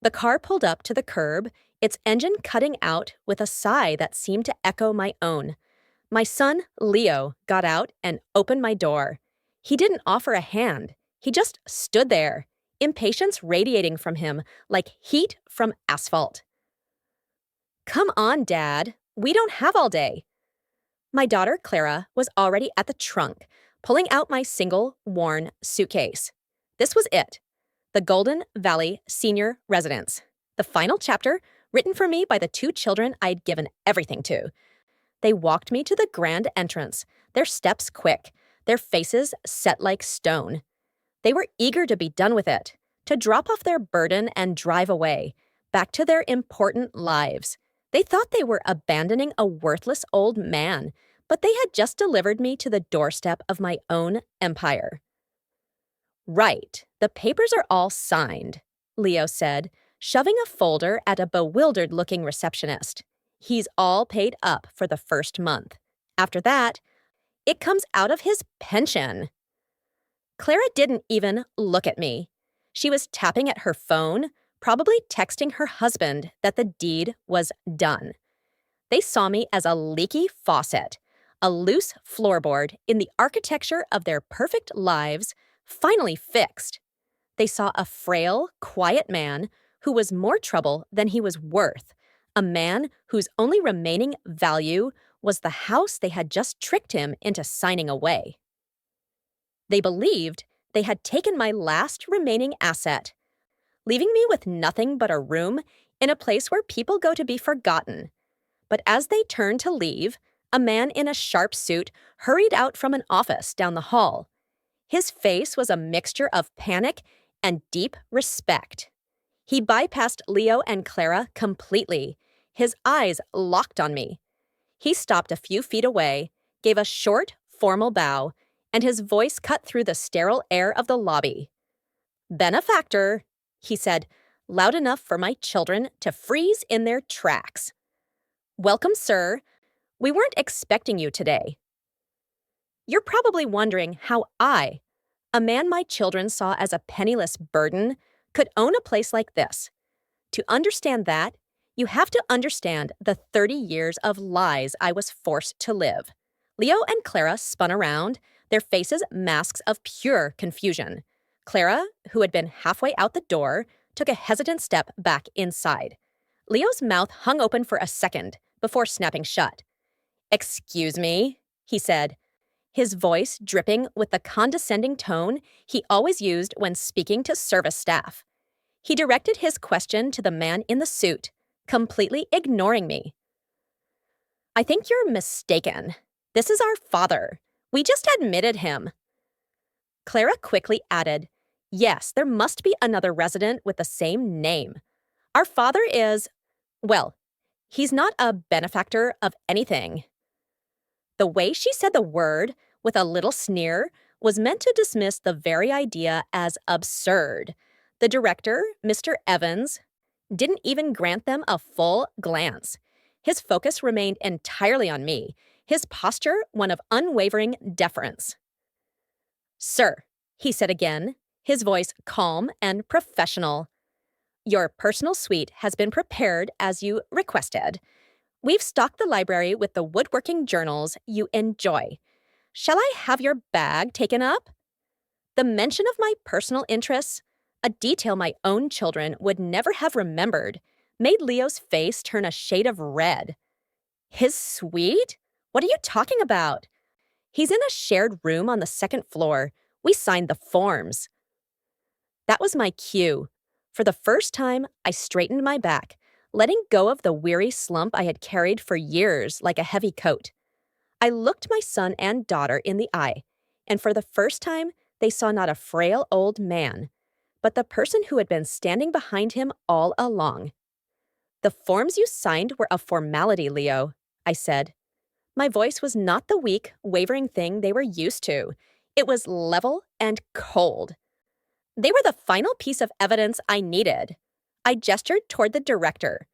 The car pulled up to the curb, its engine cutting out with a sigh that seemed to echo my own. My son, Leo, got out and opened my door. He didn't offer a hand. He just stood there, impatience radiating from him like heat from asphalt. "Come on, Dad. We don't have all day." My daughter, Clara, was already at the trunk, pulling out my single, worn suitcase. This was it. The Golden Valley Senior Residence. The final chapter, written for me by the two children I'd given everything to. They walked me to the grand entrance, their steps quick, their faces set like stone. They were eager to be done with it, to drop off their burden and drive away, back to their important lives. They thought they were abandoning a worthless old man, but they had just delivered me to the doorstep of my own empire. "Right, the papers are all signed," Leo said, shoving a folder at a bewildered-looking receptionist. "He's all paid up for the first month. After that, it comes out of his pension." Clara didn't even look at me. She was tapping at her phone, probably texting her husband that the deed was done. They saw me as a leaky faucet, a loose floorboard in the architecture of their perfect lives, finally fixed. They saw a frail, quiet man who was more trouble than he was worth, a man whose only remaining value was the house they had just tricked him into signing away. They believed they had taken my last remaining asset, leaving me with nothing but a room in a place where people go to be forgotten. But as they turned to leave, a man in a sharp suit hurried out from an office down the hall. His face was a mixture of panic and deep respect. He bypassed Leo and Clara completely, his eyes locked on me. He stopped a few feet away, gave a short, formal bow, and his voice cut through the sterile air of the lobby. "Benefactor," he said, loud enough for my children to freeze in their tracks. "Welcome, sir. We weren't expecting you today." You're probably wondering how I, a man my children saw as a penniless burden, could own a place like this. To understand that, you have to understand the 30 years of lies I was forced to live. Leo and Clara spun around, their faces masks of pure confusion. Clara, who had been halfway out the door, took a hesitant step back inside. Leo's mouth hung open for a second before snapping shut. "Excuse me," he said, his voice dripping with the condescending tone he always used when speaking to service staff. He directed his question to the man in the suit, completely ignoring me. "I think you're mistaken. This is our father. We just admitted him." Clara quickly added, "Yes, there must be another resident with the same name. Our father is, well, he's not a benefactor of anything." The way she said the word, with a little sneer, was meant to dismiss the very idea as absurd. The director, Mr. Evans, didn't even grant them a full glance. His focus remained entirely on me, his posture one of unwavering deference. "Sir," he said again, his voice calm and professional, "your personal suite has been prepared as you requested. We've stocked the library with the woodworking journals you enjoy. Shall I have your bag taken up?" The mention of my personal interests, a detail my own children would never have remembered, made Leo's face turn a shade of red. "His suite? What are you talking about?" "He's in a shared room on the second floor. We signed the forms." That was my cue. For the first time, I straightened my back, letting go of the weary slump I had carried for years like a heavy coat. I looked my son and daughter in the eye, and for the first time, they saw not a frail old man, but the person who had been standing behind him all along. "The forms you signed were a formality, Leo," I said. My voice was not the weak, wavering thing they were used to. It was level and cold. "They were the final piece of evidence I needed." I gestured toward the director.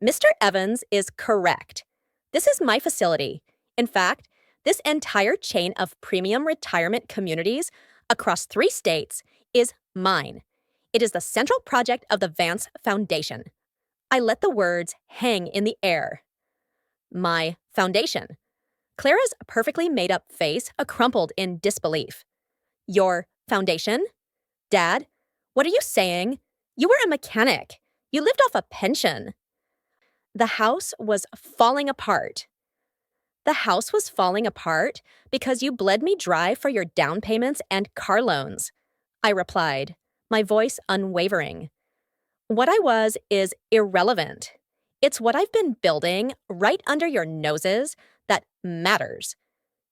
"Mr. Evans is correct. This is my facility. In fact, this entire chain of premium retirement communities across 3 states is mine. It is the central project of the Vance Foundation. I let the words hang in the air. My foundation. Clara's perfectly made-up face crumpled in disbelief. Your foundation? Dad, what are you saying? You were a mechanic. You lived off a pension. The house was falling apart. The house was falling apart because you bled me dry for your down payments and car loans, I replied, my voice unwavering. What I was is irrelevant. It's what I've been building right under your noses that matters.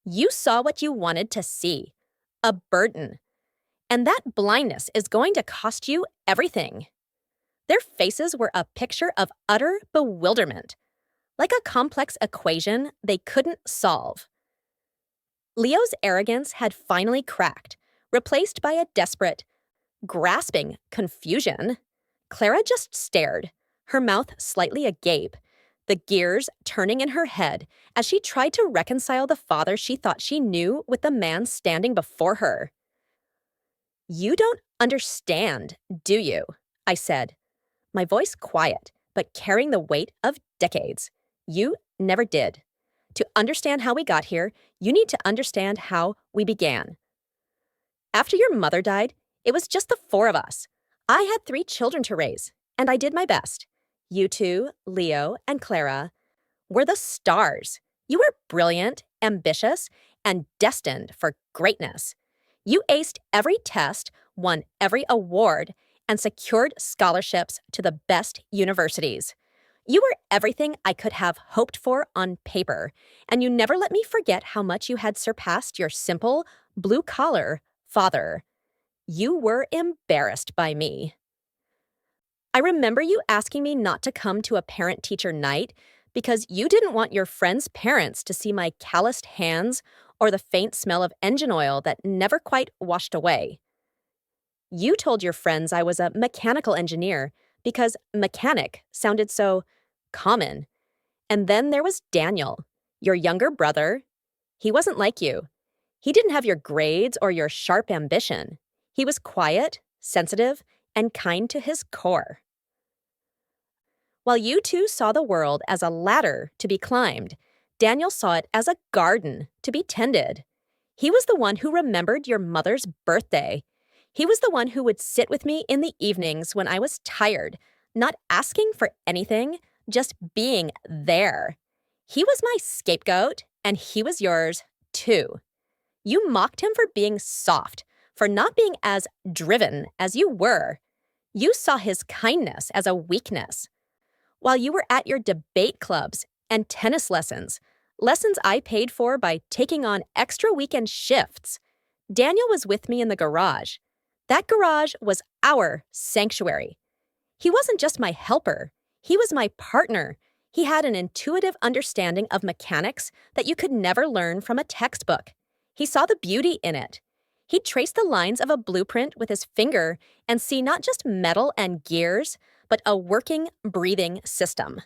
You saw what you wanted to see, a burden. And that blindness is going to cost you everything. Their faces were a picture of utter bewilderment, like a complex equation they couldn't solve. Leo's arrogance had finally cracked, replaced by a desperate, grasping confusion. Clara just stared, her mouth slightly agape, the gears turning in her head as she tried to reconcile the father she thought she knew with the man standing before her. You don't understand, do you? I said, my voice quiet, but carrying the weight of decades. You never did. To understand how we got here, you need to understand how we began. After your mother died, it was just the four of us. I had 3 children to raise, and I did my best. You two, Leo and Clara, were the stars. You were brilliant, ambitious, and destined for greatness. You aced every test, won every award, and secured scholarships to the best universities. You were everything I could have hoped for on paper, and you never let me forget how much you had surpassed your simple, blue-collar father. You were embarrassed by me. I remember you asking me not to come to a parent-teacher night because you didn't want your friends' parents to see my calloused hands or the faint smell of engine oil that never quite washed away. You told your friends I was a mechanical engineer because mechanic sounded so common. And then there was Daniel, your younger brother. He wasn't like you. He didn't have your grades or your sharp ambition. He was quiet, sensitive, and kind to his core. While you two saw the world as a ladder to be climbed, Daniel saw it as a garden to be tended. He was the one who remembered your mother's birthday. He was the one who would sit with me in the evenings when I was tired, not asking for anything, just being there. He was my scapegoat, and he was yours, too. You mocked him for being soft, for not being as driven as you were. You saw his kindness as a weakness. While you were at your debate clubs and tennis lessons I paid for by taking on extra weekend shifts, Daniel was with me in the garage. That garage was our sanctuary. He wasn't just my helper. He was my partner. He had an intuitive understanding of mechanics that you could never learn from a textbook. He saw the beauty in it. He'd trace the lines of a blueprint with his finger and see not just metal and gears, but a working, breathing system.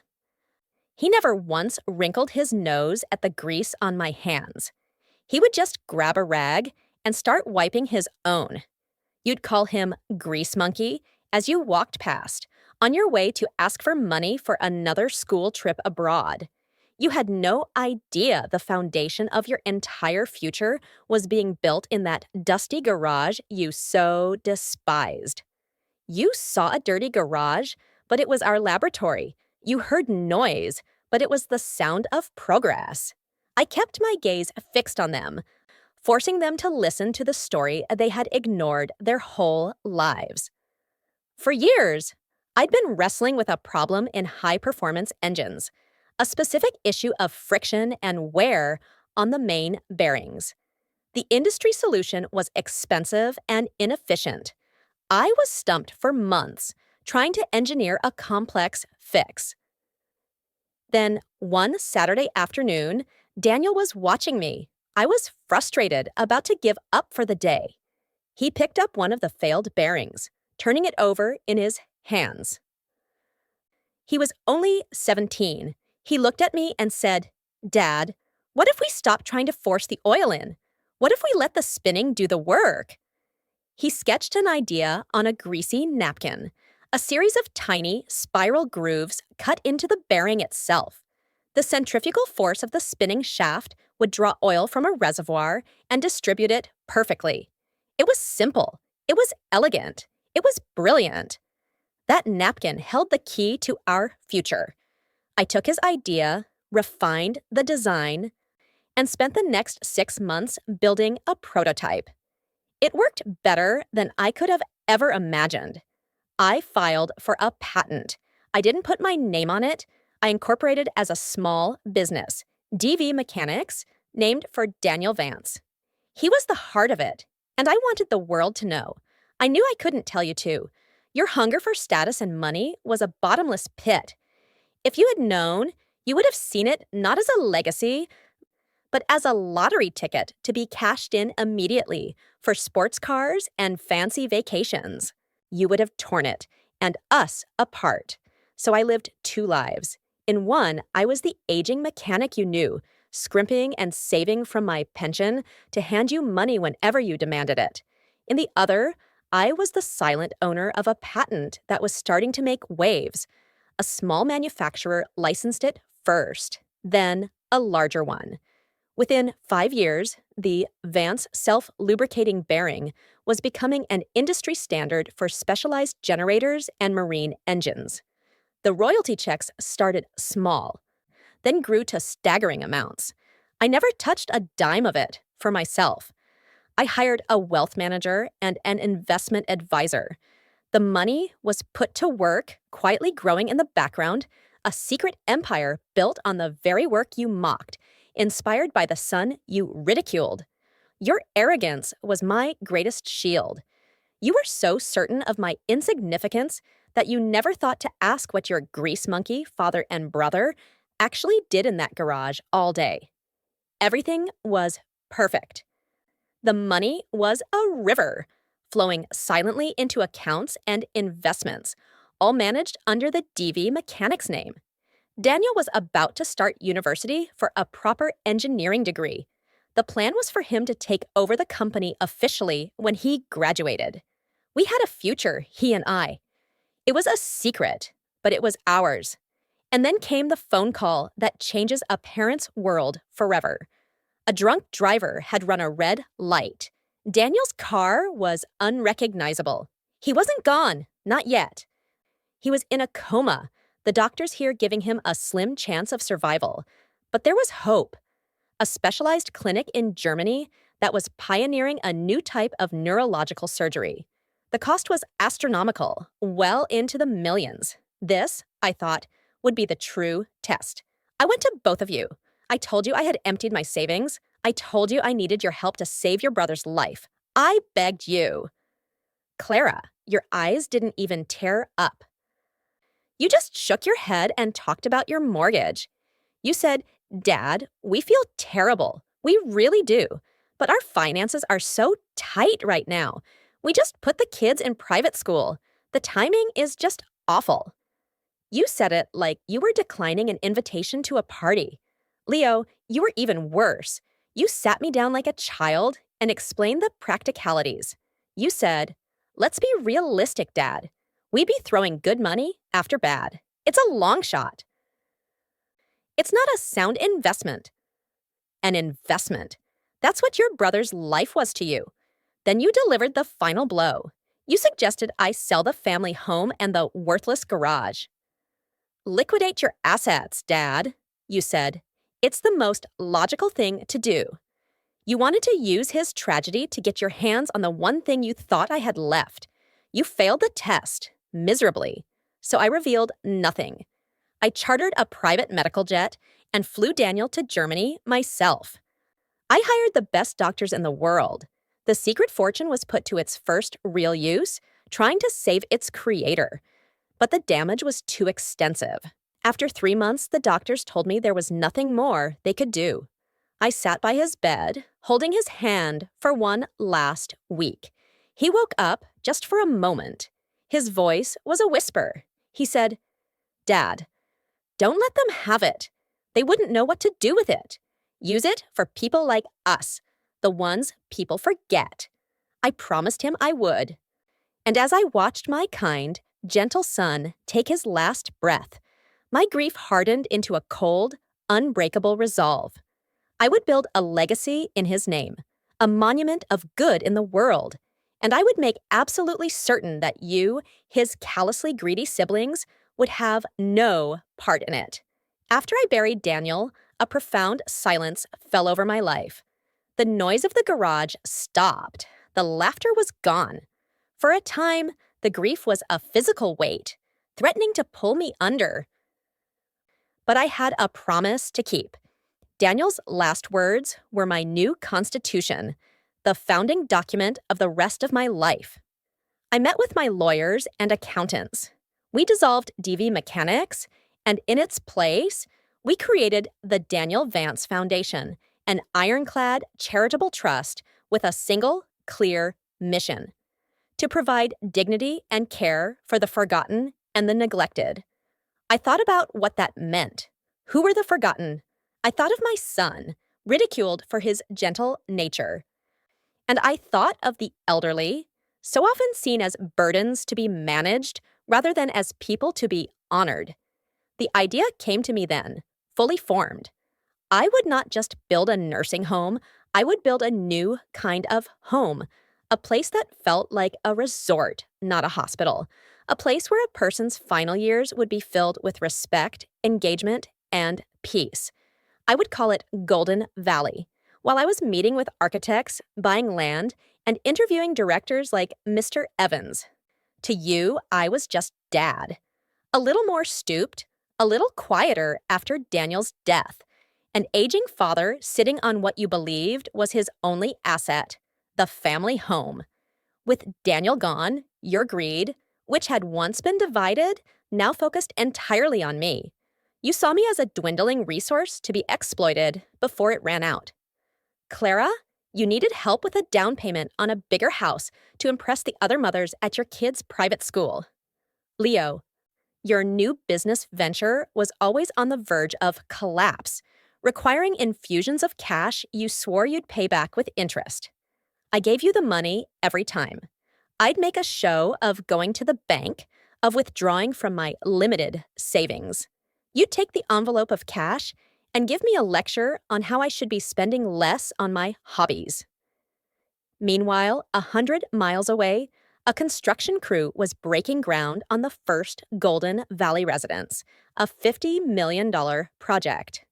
He never once wrinkled his nose at the grease on my hands. He would just grab a rag and start wiping his own. You'd call him Grease Monkey as you walked past, on your way to ask for money for another school trip abroad. You had no idea the foundation of your entire future was being built in that dusty garage you so despised. You saw a dirty garage, but it was our laboratory. You heard noise, but it was the sound of progress. I kept my gaze fixed on them, forcing them to listen to the story they had ignored their whole lives. For years, I'd been wrestling with a problem in high-performance engines, a specific issue of friction and wear on the main bearings. The industry solution was expensive and inefficient. I was stumped for months trying to engineer a complex fix. Then, one Saturday afternoon, Daniel was watching me. I was frustrated, about to give up for the day. He picked up one of the failed bearings, turning it over in his hands. He was only 17. He looked at me and said, "Dad, what if we stop trying to force the oil in? What if we let the spinning do the work?" He sketched an idea on a greasy napkin, a series of tiny, spiral grooves cut into the bearing itself. The centrifugal force of the spinning shaft would draw oil from a reservoir and distribute it perfectly. It was simple. It was elegant. It was brilliant. That napkin held the key to our future. I took his idea, refined the design, and spent the next 6 months building a prototype. It worked better than I could have ever imagined. I filed for a patent. I didn't put my name on it. I incorporated as a small business, DV Mechanics, named for Daniel Vance. He was the heart of it, and I wanted the world to know. I knew I couldn't tell you too. Your hunger for status and money was a bottomless pit. If you had known, you would have seen it not as a legacy, but as a lottery ticket to be cashed in immediately for sports cars and fancy vacations. You would have torn it, and us apart. So I lived 2 lives. In one, I was the aging mechanic you knew, scrimping and saving from my pension to hand you money whenever you demanded it. In the other, I was the silent owner of a patent that was starting to make waves. A small manufacturer licensed it first, then a larger one. Within 5 years, the Vance self-lubricating bearing was becoming an industry standard for specialized generators and marine engines. The royalty checks started small, then grew to staggering amounts. I never touched a dime of it for myself. I hired a wealth manager and an investment advisor. The money was put to work, quietly growing in the background, a secret empire built on the very work you mocked, inspired by the son you ridiculed. Your arrogance was my greatest shield. You were so certain of my insignificance that you never thought to ask what your grease monkey, father and brother, actually did in that garage all day. Everything was perfect. The money was a river, flowing silently into accounts and investments, all managed under the DV Mechanics name. Daniel was about to start university for a proper engineering degree. The plan was for him to take over the company officially when he graduated. We had a future, he and I. It was a secret, but it was ours. And then came the phone call that changes a parent's world forever. A drunk driver had run a red light. Daniel's car was unrecognizable. He wasn't gone, not yet. He was in a coma, the doctors here giving him a slim chance of survival. But there was hope. A specialized clinic in Germany that was pioneering a new type of neurological surgery. The cost was astronomical, well into the millions. This, I thought, would be the true test. I went to both of you. I told you I had emptied my savings. I told you I needed your help to save your brother's life. I begged you. Clara, your eyes didn't even tear up. You just shook your head and talked about your mortgage. You said, Dad, we feel terrible. We really do. But our finances are so tight right now. We just put the kids in private school. The timing is just awful. You said it like you were declining an invitation to a party. Leo, you were even worse. You sat me down like a child and explained the practicalities. You said, let's be realistic, Dad. We'd be throwing good money after bad. It's a long shot. It's not a sound investment. An investment. That's what your brother's life was to you. Then you delivered the final blow. You suggested I sell the family home and the worthless garage. Liquidate your assets, Dad, you said. It's the most logical thing to do. You wanted to use his tragedy to get your hands on the one thing you thought I had left. You failed the test, miserably. So I revealed nothing. I chartered a private medical jet and flew Daniel to Germany myself. I hired the best doctors in the world. The secret fortune was put to its first real use, trying to save its creator. But the damage was too extensive. After 3 months, the doctors told me there was nothing more they could do. I sat by his bed, holding his hand for one last week. He woke up just for a moment. His voice was a whisper. He said, Dad, don't let them have it. They wouldn't know what to do with it. Use it for people like us, the ones people forget. I promised him I would. And as I watched my kind, gentle son take his last breath, my grief hardened into a cold, unbreakable resolve. I would build a legacy in his name, a monument of good in the world, and I would make absolutely certain that you, his callously greedy siblings, would have no part in it. After I buried Daniel, a profound silence fell over my life. The noise of the garage stopped. The laughter was gone. For a time, the grief was a physical weight, threatening to pull me under. But I had a promise to keep. Daniel's last words were my new constitution, the founding document of the rest of my life. I met with my lawyers and accountants. We dissolved DV Mechanics, and in its place, we created the Daniel Vance Foundation, an ironclad charitable trust with a single, clear mission: to provide dignity and care for the forgotten and the neglected. I thought about what that meant. Who were the forgotten? I thought of my son, ridiculed for his gentle nature. And I thought of the elderly, so often seen as burdens to be managed rather than as people to be honored. The idea came to me then, fully formed. I would not just build a nursing home, I would build a new kind of home, a place that felt like a resort, not a hospital, a place where a person's final years would be filled with respect, engagement, and peace. I would call it Golden Valley. While I was meeting with architects, buying land, and interviewing directors like Mr. Evans. To you, I was just Dad. A little more stooped, a little quieter after Daniel's death. An aging father sitting on what you believed was his only asset, the family home. With Daniel gone, your greed, which had once been divided, now focused entirely on me. You saw me as a dwindling resource to be exploited before it ran out. Clara, you needed help with a down payment on a bigger house to impress the other mothers at your kids' private school. Leo, your new business venture was always on the verge of collapse, requiring infusions of cash you swore you'd pay back with interest. I gave you the money every time. I'd make a show of going to the bank, of withdrawing from my limited savings. You'd take the envelope of cash and give me a lecture on how I should be spending less on my hobbies. Meanwhile, 100 miles away, a construction crew was breaking ground on the first Golden Valley residence, a $50 million project.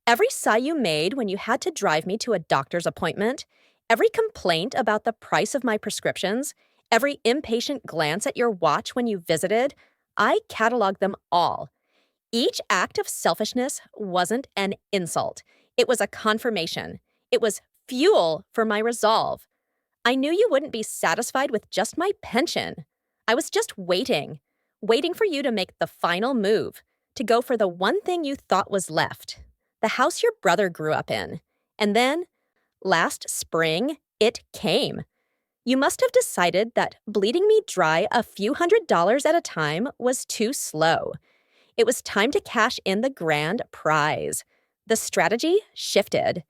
Every sigh you made when you had to drive me to a doctor's appointment, every complaint about the price of my prescriptions, every impatient glance at your watch when you visited, I cataloged them all. Each act of selfishness wasn't an insult. It was a confirmation. It was fuel for my resolve. I knew you wouldn't be satisfied with just my pension. I was just waiting for you to make the final move, to go for the one thing you thought was left, the house your brother grew up in. And then, last spring, it came. You must have decided that bleeding me dry a few $100s at a time was too slow. It was time to cash in the grand prize. The strategy shifted.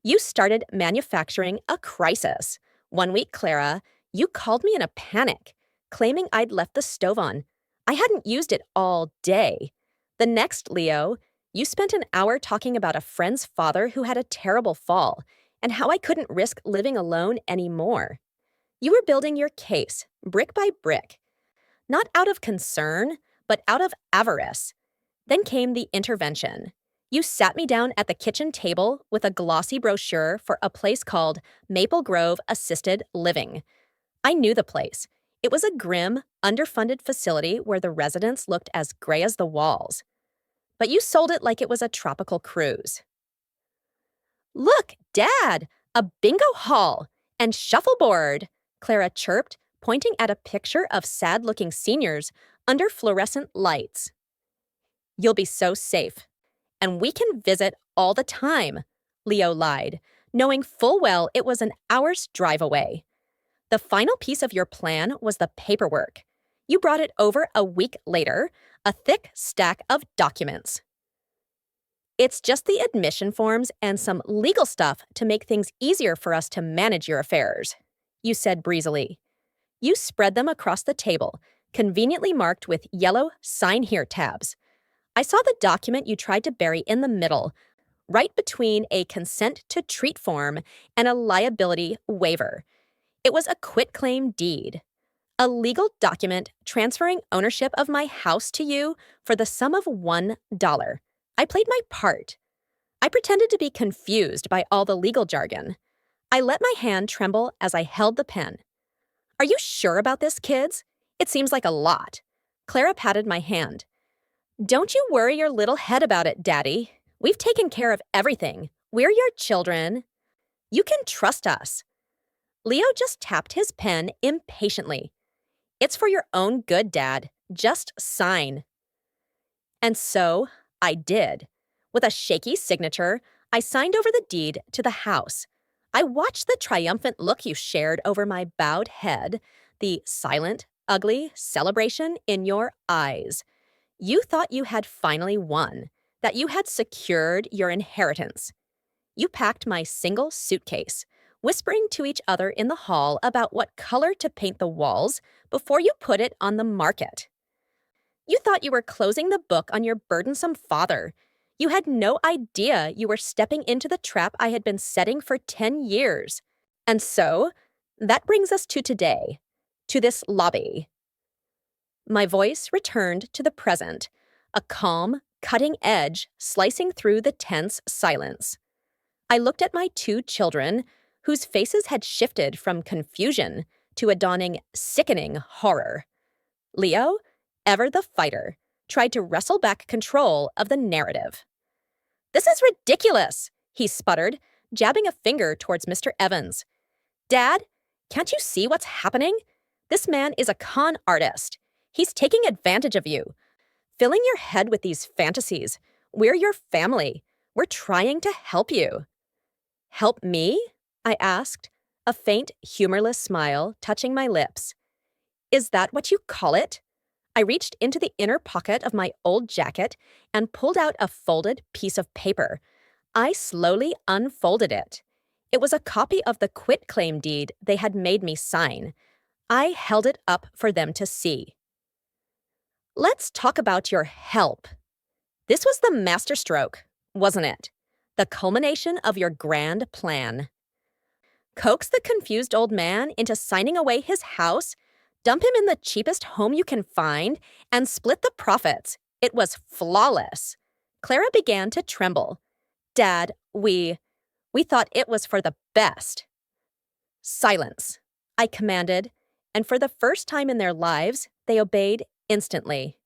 You started manufacturing a crisis. One week, Clara, you called me in a panic, claiming I'd left the stove on. I hadn't used it all day. The next, Leo, you spent an hour talking about a friend's father who had a terrible fall and how I couldn't risk living alone anymore. You were building your case, brick by brick, not out of concern, but out of avarice. Then came the intervention. You sat me down at the kitchen table with a glossy brochure for a place called Maple Grove Assisted Living. I knew the place. It was a grim, underfunded facility where the residents looked as gray as the walls. But you sold it like it was a tropical cruise. "Look, Dad, a bingo hall and shuffleboard," Clara chirped, pointing at a picture of sad-looking seniors under fluorescent lights. "You'll be so safe. And we can visit all the time," Leo lied, knowing full well it was an hour's drive away. The final piece of your plan was the paperwork. You brought it over a week later, a thick stack of documents. "It's just the admission forms and some legal stuff to make things easier for us to manage your affairs." you said breezily. You spread them across the table, conveniently marked with yellow "Sign Here" tabs. I saw the document you tried to bury in the middle, right between a consent to treat form and a liability waiver. It was a quitclaim deed, a legal document transferring ownership of my house to you for the sum of $1. I played my part. I pretended to be confused by all the legal jargon. I let my hand tremble as I held the pen. Are you sure about this, kids? It seems like a lot. Clara patted my hand. Don't you worry your little head about it, Daddy. We've taken care of everything. We're your children. You can trust us. Leo just tapped his pen impatiently. It's for your own good, Dad. Just sign. And so I did. With a shaky signature, I signed over the deed to the house. I watched the triumphant look you shared over my bowed head, the silent, ugly celebration in your eyes. You thought you had finally won, that you had secured your inheritance. You packed my single suitcase, whispering to each other in the hall about what color to paint the walls before you put it on the market. You thought you were closing the book on your burdensome father. You had no idea you were stepping into the trap I had been setting for 10 years. And so, that brings us to today, to this lobby. My voice returned to the present, a calm, cutting edge slicing through the tense silence. I looked at my two children, whose faces had shifted from confusion to a dawning, sickening horror. Leo, ever the fighter, tried to wrestle back control of the narrative. "This is ridiculous," he sputtered, jabbing a finger towards Mr. Evans. "Dad, can't you see what's happening? This man is a con artist. He's taking advantage of you, filling your head with these fantasies. We're your family. We're trying to help you." "Help me?" I asked, a faint, humorless smile touching my lips. "Is that what you call it?" I reached into the inner pocket of my old jacket and pulled out a folded piece of paper. I slowly unfolded it. It was a copy of the quitclaim deed they had made me sign. I held it up for them to see. "Let's talk about your help." This was the masterstroke, wasn't it? The culmination of your grand plan. Coax the confused old man into signing away his house, dump him in the cheapest home you can find, and split the profits. It was flawless. Clara began to tremble. "Dad, we thought it was for the best." "Silence," I commanded, and for the first time in their lives, they obeyed instantly.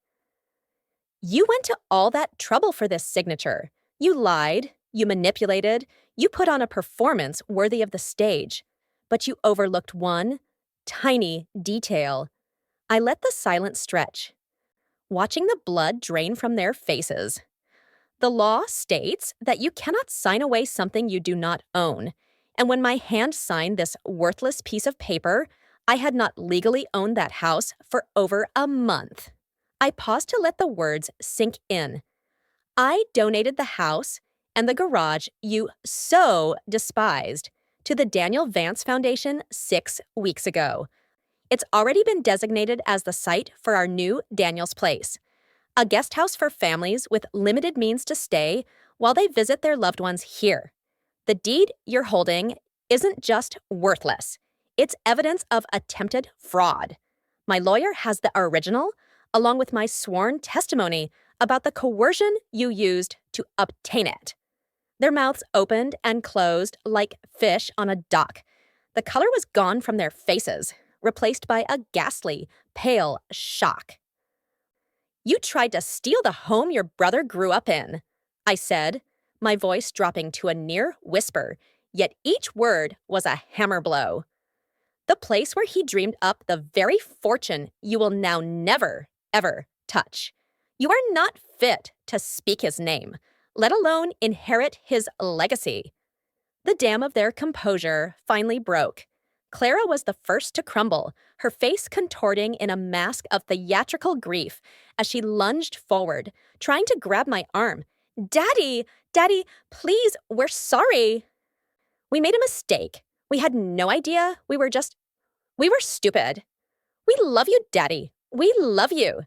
"You went to all that trouble for this signature. You lied, you manipulated, you put on a performance worthy of the stage. But you overlooked one tiny detail." I let the silence stretch, watching the blood drain from their faces. "The law states that you cannot sign away something you do not own. And when my hand signed this worthless piece of paper, I had not legally owned that house for over a month." I paused to let the words sink in. I donated the house and the garage you so despised to the Daniel Vance Foundation 6 weeks ago. It's already been designated as the site for our new Daniel's Place, a guest house for families with limited means to stay while they visit their loved ones here. The deed you're holding isn't just worthless. It's evidence of attempted fraud. My lawyer has the original, along with my sworn testimony about the coercion you used to obtain it. Their mouths opened and closed like fish on a dock. The color was gone from their faces, replaced by a ghastly, pale shock. "You tried to steal the home your brother grew up in," I said, my voice dropping to a near whisper, yet each word was a hammer blow. "The place where he dreamed up the very fortune you will now never, ever touch. You are not fit to speak his name, let alone inherit his legacy." The dam of their composure finally broke. Clara was the first to crumble, her face contorting in a mask of theatrical grief as she lunged forward, trying to grab my arm. "Daddy, Daddy, please, we're sorry." "We made a mistake. We had no idea we were just We were stupid. We love you, Daddy. We love you.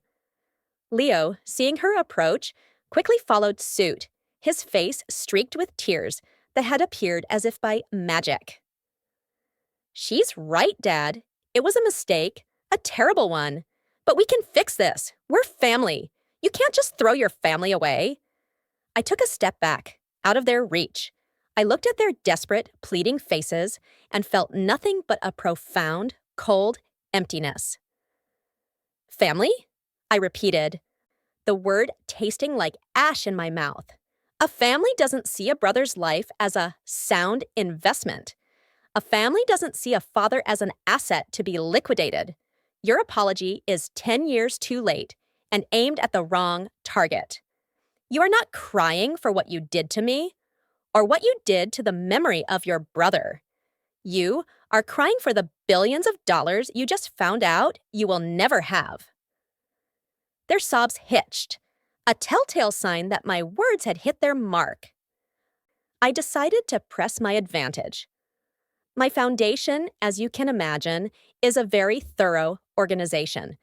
Leo, seeing her approach, quickly followed suit, his face streaked with tears that had appeared as if by magic. She's right, Dad. It was a mistake, a terrible one. But we can fix this. We're family. You can't just throw your family away. I took a step back, out of their reach. I looked at their desperate, pleading faces and felt nothing but a profound, cold emptiness. Family? I repeated, the word tasting like ash in my mouth. A family doesn't see a brother's life as a sound investment. A family doesn't see a father as an asset to be liquidated. Your apology is 10 years too late and aimed at the wrong target. You are not crying for what you did to me or what you did to the memory of your brother. You are crying for the billions of dollars you just found out you will never have. Their sobs hitched, a telltale sign that my words had hit their mark. I decided to press my advantage. My foundation, as you can imagine, is a very thorough organization.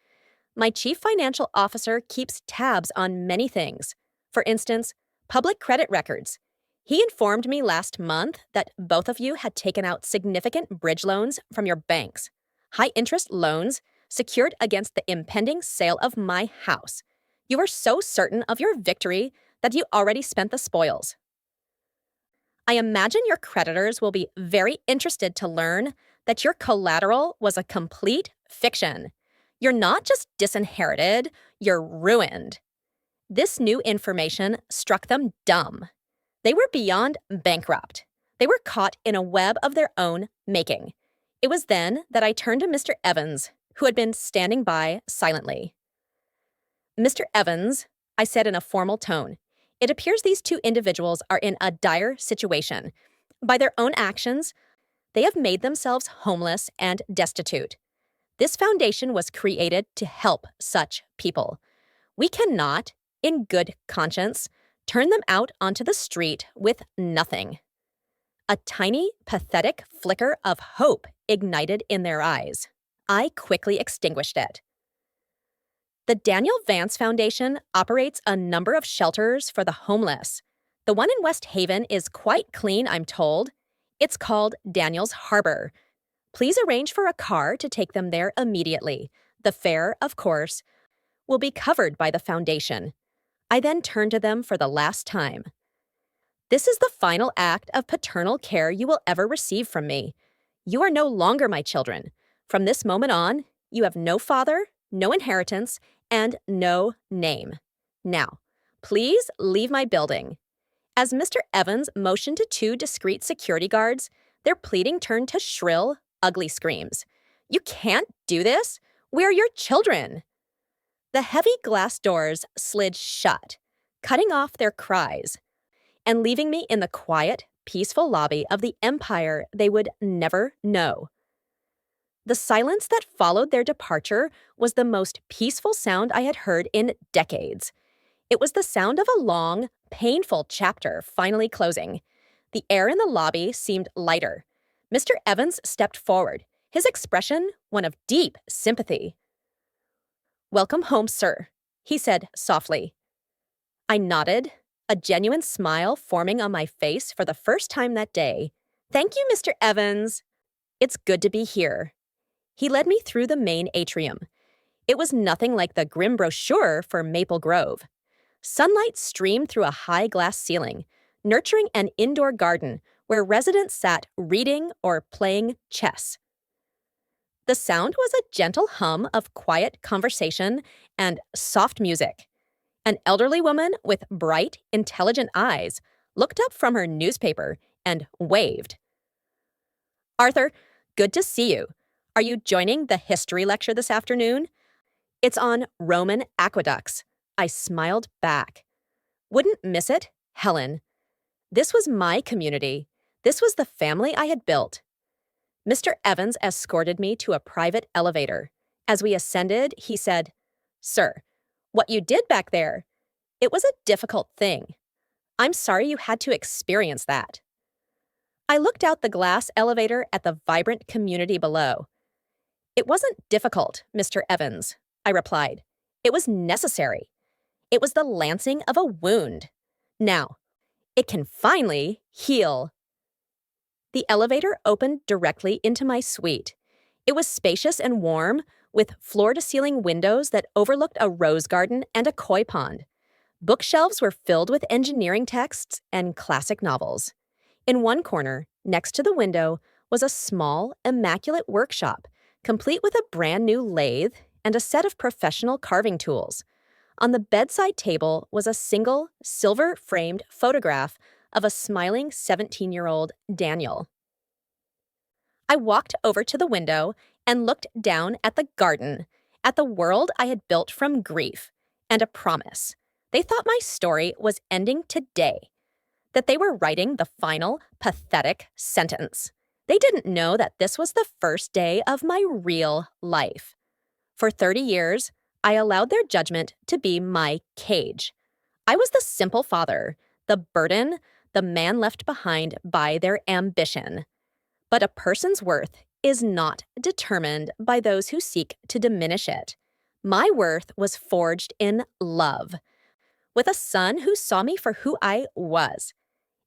My chief financial officer keeps tabs on many things. For instance, public credit records. He informed me last month that both of you had taken out significant bridge loans from your banks, high-interest loans secured against the impending sale of my house. You were so certain of your victory that you already spent the spoils. I imagine your creditors will be very interested to learn that your collateral was a complete fiction. You're not just disinherited, you're ruined. This new information struck them dumb. They were beyond bankrupt. They were caught in a web of their own making. It was then that I turned to Mr. Evans, who had been standing by silently. Mr. Evans, I said in a formal tone, it appears these two individuals are in a dire situation. By their own actions, they have made themselves homeless and destitute. This foundation was created to help such people. We cannot, in good conscience, turn them out onto the street with nothing. A tiny, pathetic flicker of hope ignited in their eyes. I quickly extinguished it. The Daniel Vance Foundation operates a number of shelters for the homeless. The one in West Haven is quite clean, I'm told. It's called Daniel's Harbor. Please arrange for a car to take them there immediately. The fare, of course, will be covered by the foundation. I then turned to them for the last time. This is the final act of paternal care you will ever receive from me. You are no longer my children. From this moment on, you have no father, no inheritance, and no name. Now, please leave my building. As Mr. Evans motioned to two discreet security guards, their pleading turned to shrill, ugly screams. You can't do this. We're your children. The heavy glass doors slid shut, cutting off their cries, and leaving me in the quiet, peaceful lobby of the empire they would never know. The silence that followed their departure was the most peaceful sound I had heard in decades. It was the sound of a long, painful chapter finally closing. The air in the lobby seemed lighter. Mr. Evans stepped forward, his expression one of deep sympathy. "Welcome home, sir," he said softly. I nodded, a genuine smile forming on my face for the first time that day. "Thank you, Mr. Evans. It's good to be here." He led me through the main atrium. It was nothing like the grim brochure for Maple Grove. Sunlight streamed through a high glass ceiling, nurturing an indoor garden where residents sat reading or playing chess. The sound was a gentle hum of quiet conversation and soft music. An elderly woman with bright, intelligent eyes looked up from her newspaper and waved. "Arthur, good to see you. Are you joining the history lecture this afternoon? It's on Roman aqueducts." I smiled back. "Wouldn't miss it, Helen." This was my community. This was the family I had built. Mr. Evans escorted me to a private elevator. As we ascended, he said, "Sir, what you did back there, it was a difficult thing. I'm sorry you had to experience that." I looked out the glass elevator at the vibrant community below. It wasn't difficult, Mr. Evans, I replied. It was necessary. It was the lancing of a wound. Now, it can finally heal. The elevator opened directly into my suite. It was spacious and warm, with floor-to-ceiling windows that overlooked a rose garden and a koi pond. Bookshelves were filled with engineering texts and classic novels. In one corner, next to the window, was a small, immaculate workshop, complete with a brand-new lathe and a set of professional carving tools. On the bedside table was a single, silver-framed photograph of a smiling 17-year-old Daniel. I walked over to the window and looked down at the garden, at the world I had built from grief, and a promise. They thought my story was ending today, that they were writing the final, pathetic sentence. They didn't know that this was the first day of my real life. For 30 years, I allowed their judgment to be my cage. I was the simple father, the burden, the man left behind by their ambition. But a person's worth is not determined by those who seek to diminish it. My worth was forged in love, with a son who saw me for who I was.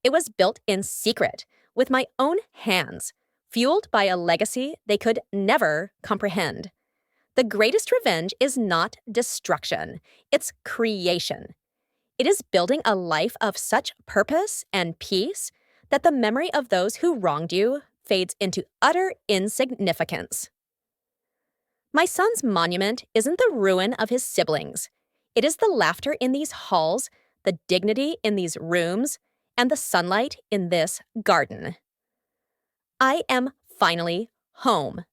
It was built in secret, with my own hands, fueled by a legacy they could never comprehend. The greatest revenge is not destruction, it's creation. It is building a life of such purpose and peace that the memory of those who wronged you fades into utter insignificance. My son's monument isn't the ruin of his siblings. It is the laughter in these halls, the dignity in these rooms, and the sunlight in this garden. I am finally home.